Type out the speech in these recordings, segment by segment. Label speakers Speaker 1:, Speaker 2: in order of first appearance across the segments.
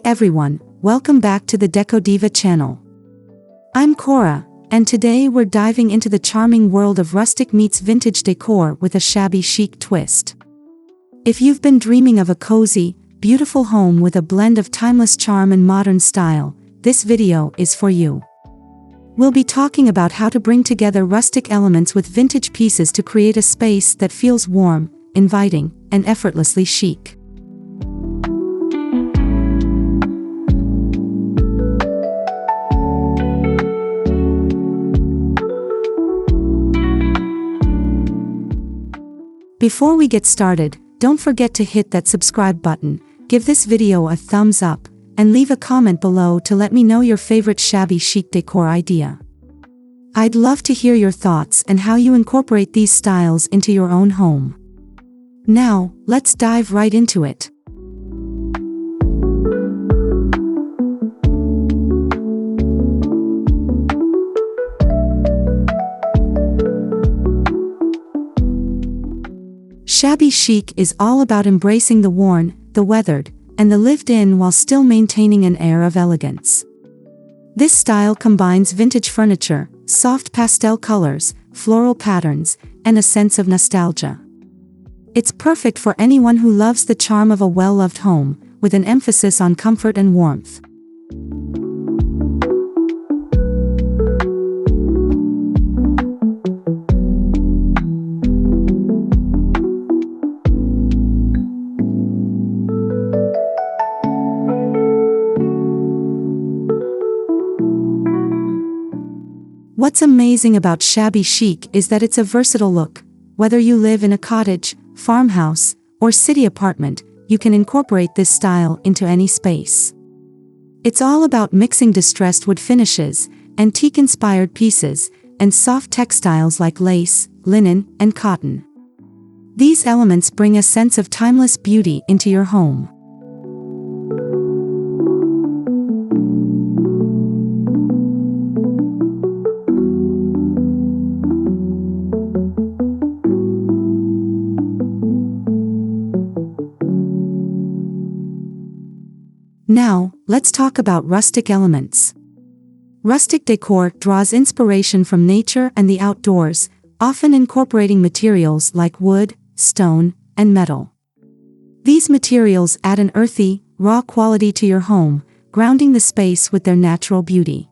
Speaker 1: everyone, welcome back to the Deco Diva channel. I'm Cora, and today we're diving into the charming world of rustic meets vintage decor with a shabby chic twist. If you've been dreaming of a cozy, beautiful home with a blend of timeless charm and modern style, this video is for you. We'll be talking about how to bring together rustic elements with vintage pieces to create a space that feels warm, inviting, and effortlessly chic. Before we get started, don't forget to hit that subscribe button, give this video a thumbs up, and leave a comment below to let me know your favorite shabby chic decor idea. I'd love to hear your thoughts and how you incorporate these styles into your own home. Now, let's dive right into it. Shabby chic is all about embracing the worn, the weathered, and the lived-in while still maintaining an air of elegance. This style combines vintage furniture, soft pastel colors, floral patterns, and a sense of nostalgia. It's perfect for anyone who loves the charm of a well-loved home, with an emphasis on comfort and warmth. What's amazing about shabby chic is that it's a versatile look. Whether you live in a cottage, farmhouse, or city apartment, you can incorporate this style into any space. It's all about mixing distressed wood finishes, antique-inspired pieces, and soft textiles like lace, linen, and cotton. These elements bring a sense of timeless beauty into your home. Now, let's talk about rustic elements. Rustic decor draws inspiration from nature and the outdoors, often incorporating materials like wood, stone, and metal. These materials add an earthy, raw quality to your home, grounding the space with their natural beauty.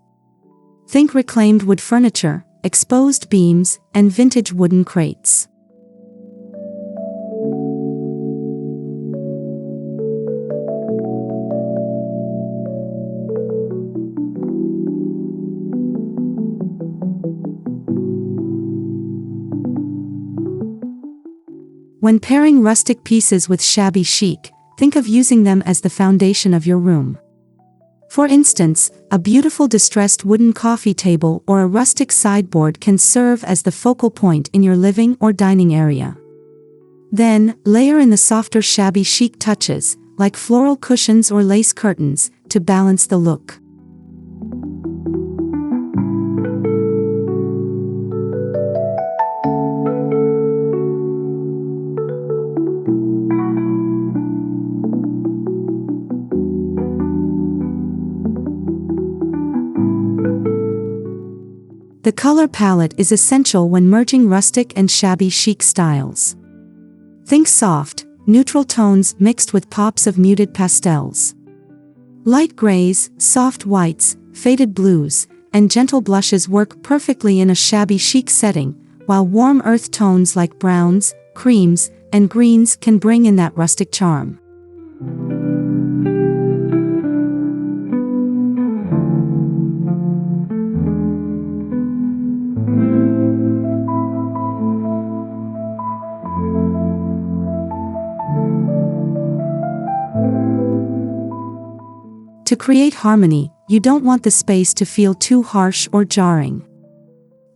Speaker 1: Think reclaimed wood furniture, exposed beams, and vintage wooden crates. When pairing rustic pieces with shabby chic, think of using them as the foundation of your room. For instance, a beautiful distressed wooden coffee table or a rustic sideboard can serve as the focal point in your living or dining area. Then, layer in the softer shabby chic touches, like floral cushions or lace curtains, to balance the look. The color palette is essential when merging rustic and shabby chic styles. Think soft, neutral tones mixed with pops of muted pastels. Light grays, soft whites, faded blues, and gentle blushes work perfectly in a shabby chic setting, while warm earth tones like browns, creams, and greens can bring in that rustic charm. To create harmony, you don't want the space to feel too harsh or jarring.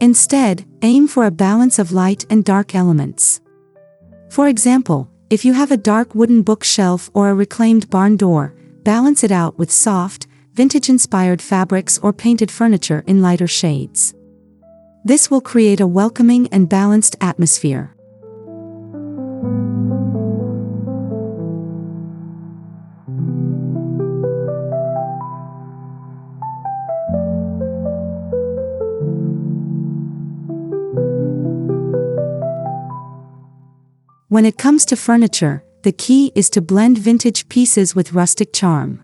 Speaker 1: Instead, aim for a balance of light and dark elements. For example, if you have a dark wooden bookshelf or a reclaimed barn door, balance it out with soft, vintage-inspired fabrics or painted furniture in lighter shades. This will create a welcoming and balanced atmosphere. When it comes to furniture, the key is to blend vintage pieces with rustic charm.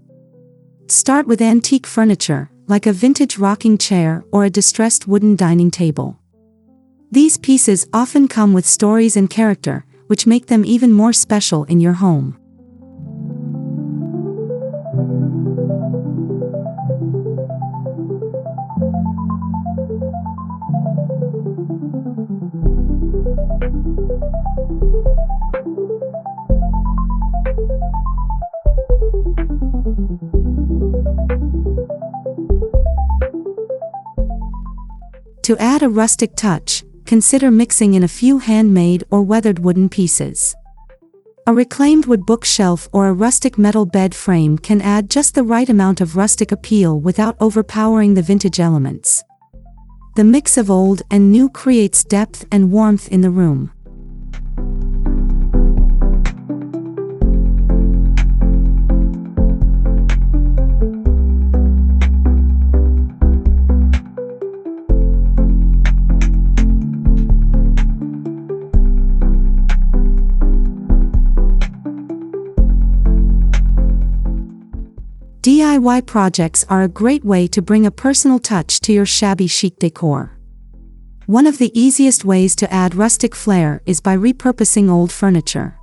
Speaker 1: Start with antique furniture, like a vintage rocking chair or a distressed wooden dining table. These pieces often come with stories and character, which make them even more special in your home. To add a rustic touch, consider mixing in a few handmade or weathered wooden pieces. A reclaimed wood bookshelf or a rustic metal bed frame can add just the right amount of rustic appeal without overpowering the vintage elements. The mix of old and new creates depth and warmth in the room. DIY projects are a great way to bring a personal touch to your shabby chic decor. One of the easiest ways to add rustic flair is by repurposing old furniture.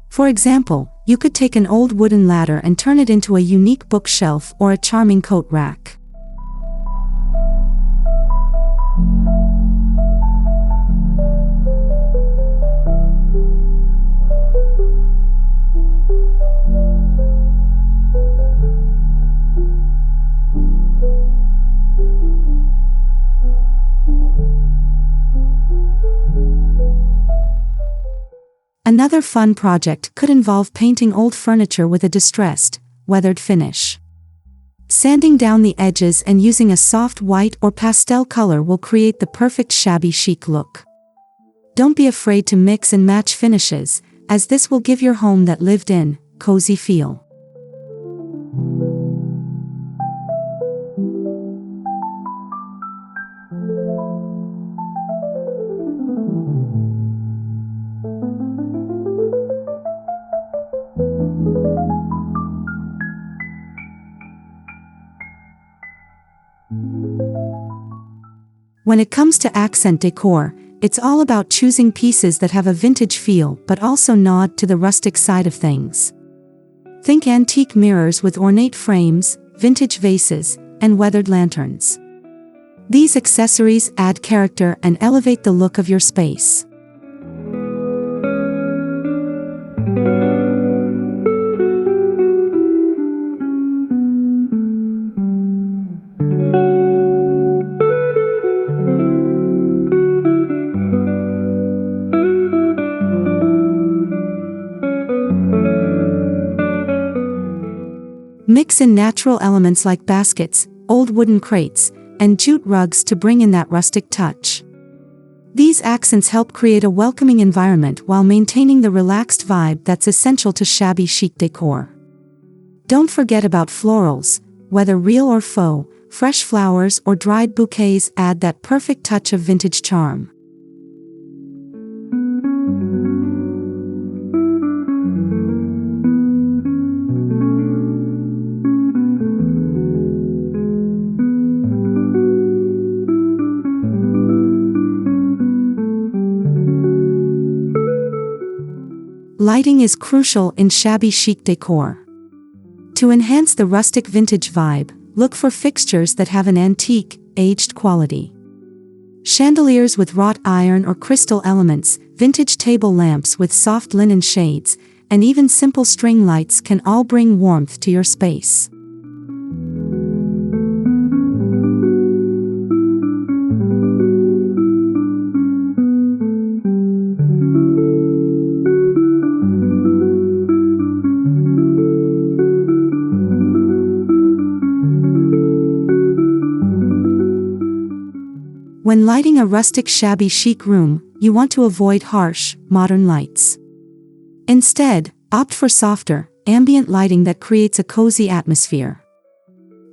Speaker 1: For example, you could take an old wooden ladder and turn it into a unique bookshelf or a charming coat rack. Another fun project could involve painting old furniture with a distressed, weathered finish. Sanding down the edges and using a soft white or pastel color will create the perfect shabby chic look. Don't be afraid to mix and match finishes, as this will give your home that lived-in, cozy feel. When it comes to accent decor, it's all about choosing pieces that have a vintage feel but also nod to the rustic side of things. Think antique mirrors with ornate frames, vintage vases, and weathered lanterns. These accessories add character and elevate the look of your space. Mix in natural elements like baskets, old wooden crates, and jute rugs to bring in that rustic touch. These accents help create a welcoming environment while maintaining the relaxed vibe that's essential to shabby chic decor. Don't forget about florals, whether real or faux, fresh flowers or dried bouquets add that perfect touch of vintage charm. Lighting is crucial in shabby chic decor. To enhance the rustic vintage vibe, look for fixtures that have an antique, aged quality. Chandeliers with wrought iron or crystal elements, vintage table lamps with soft linen shades, and even simple string lights can all bring warmth to your space. When lighting a rustic shabby chic room, you want to avoid harsh, modern lights. Instead, opt for softer, ambient lighting that creates a cozy atmosphere.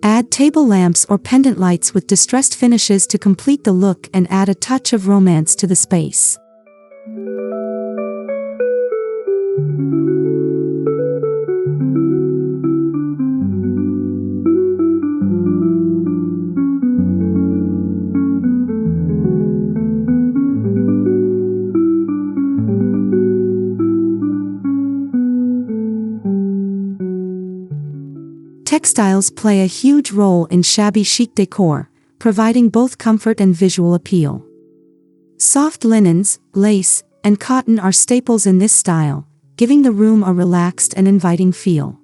Speaker 1: Add table lamps or pendant lights with distressed finishes to complete the look and add a touch of romance to the space. Textiles play a huge role in shabby chic decor, providing both comfort and visual appeal. Soft linens, lace, and cotton are staples in this style, giving the room a relaxed and inviting feel.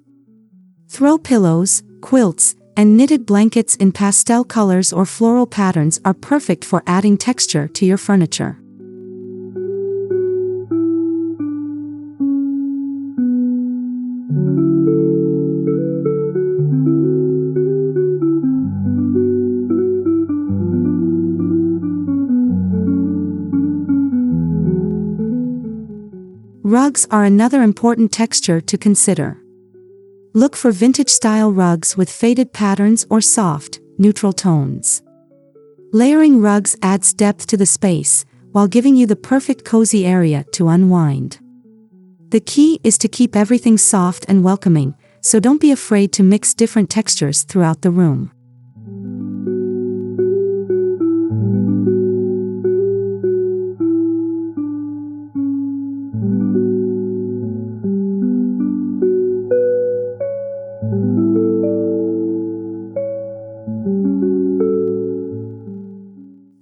Speaker 1: Throw pillows, quilts, and knitted blankets in pastel colors or floral patterns are perfect for adding texture to your furniture. Rugs are another important texture to consider. Look for vintage-style rugs with faded patterns or soft, neutral tones. Layering rugs adds depth to the space, while giving you the perfect cozy area to unwind. The key is to keep everything soft and welcoming, so don't be afraid to mix different textures throughout the room.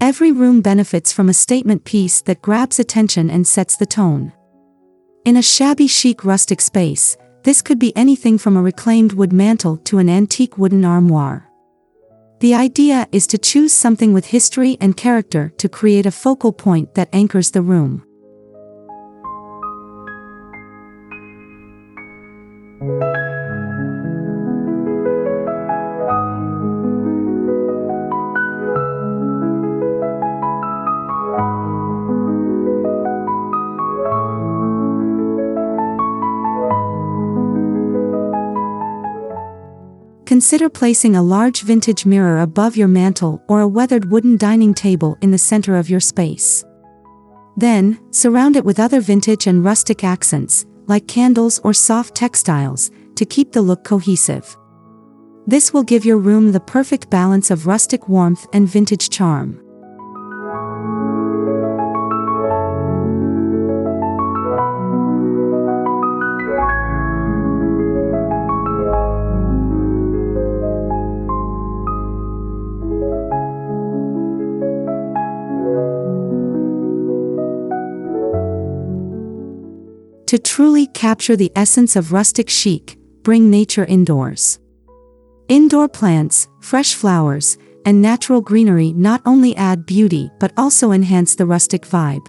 Speaker 1: Every room benefits from a statement piece that grabs attention and sets the tone. In a shabby chic rustic space, this could be anything from a reclaimed wood mantel to an antique wooden armoire. The idea is to choose something with history and character to create a focal point that anchors the room. Consider placing a large vintage mirror above your mantel or a weathered wooden dining table in the center of your space. Then, surround it with other vintage and rustic accents, like candles or soft textiles, to keep the look cohesive. This will give your room the perfect balance of rustic warmth and vintage charm. To truly capture the essence of rustic chic, bring nature indoors. Indoor plants, fresh flowers, and natural greenery not only add beauty but also enhance the rustic vibe.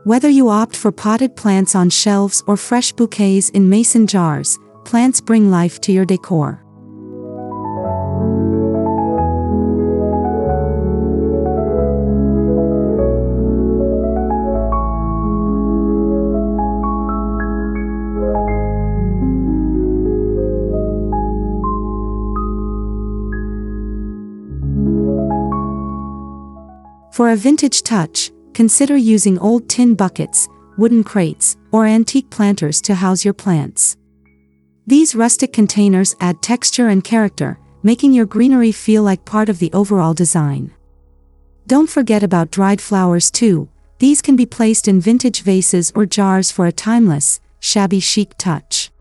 Speaker 1: Whether you opt for potted plants on shelves or fresh bouquets in mason jars, plants bring life to your decor. For a vintage touch, consider using old tin buckets, wooden crates, or antique planters to house your plants. These rustic containers add texture and character, making your greenery feel like part of the overall design. Don't forget about dried flowers too. These can be placed in vintage vases or jars for a timeless, shabby chic touch.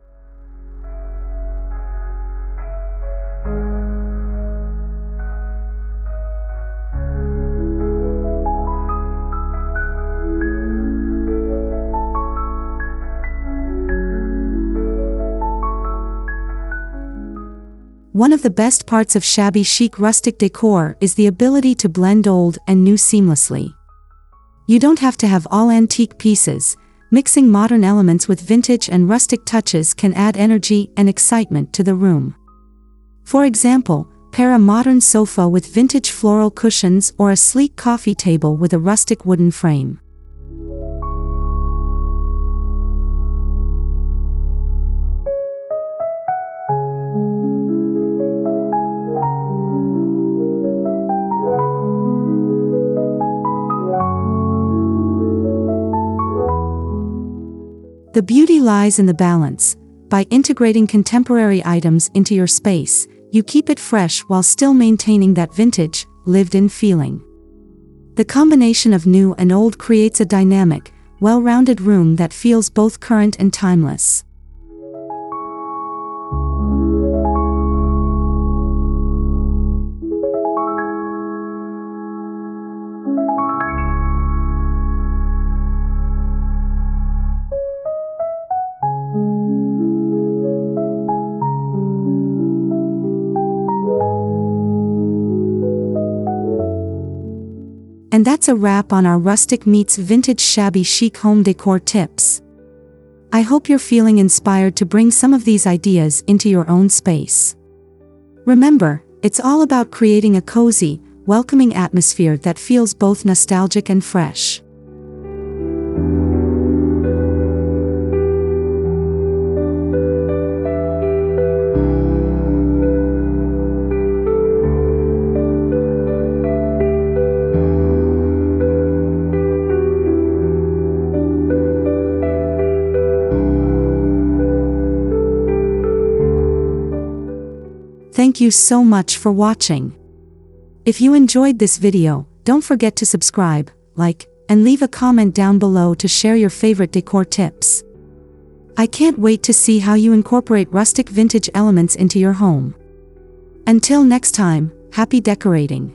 Speaker 1: One of the best parts of shabby chic rustic decor is the ability to blend old and new seamlessly. You don't have to have all antique pieces. Mixing modern elements with vintage and rustic touches can add energy and excitement to the room. For example, pair a modern sofa with vintage floral cushions or a sleek coffee table with a rustic wooden frame. The beauty lies in the balance. By integrating contemporary items into your space, you keep it fresh while still maintaining that vintage, lived-in feeling. The combination of new and old creates a dynamic, well-rounded room that feels both current and timeless. And that's a wrap on our rustic meets vintage shabby chic home decor tips. I hope you're feeling inspired to bring some of these ideas into your own space. Remember, it's all about creating a cozy, welcoming atmosphere that feels both nostalgic and fresh. Thank you so much for watching. If you enjoyed this video, don't forget to subscribe, like, and leave a comment down below to share your favorite decor tips. I can't wait to see how you incorporate rustic vintage elements into your home. Until next time, happy decorating!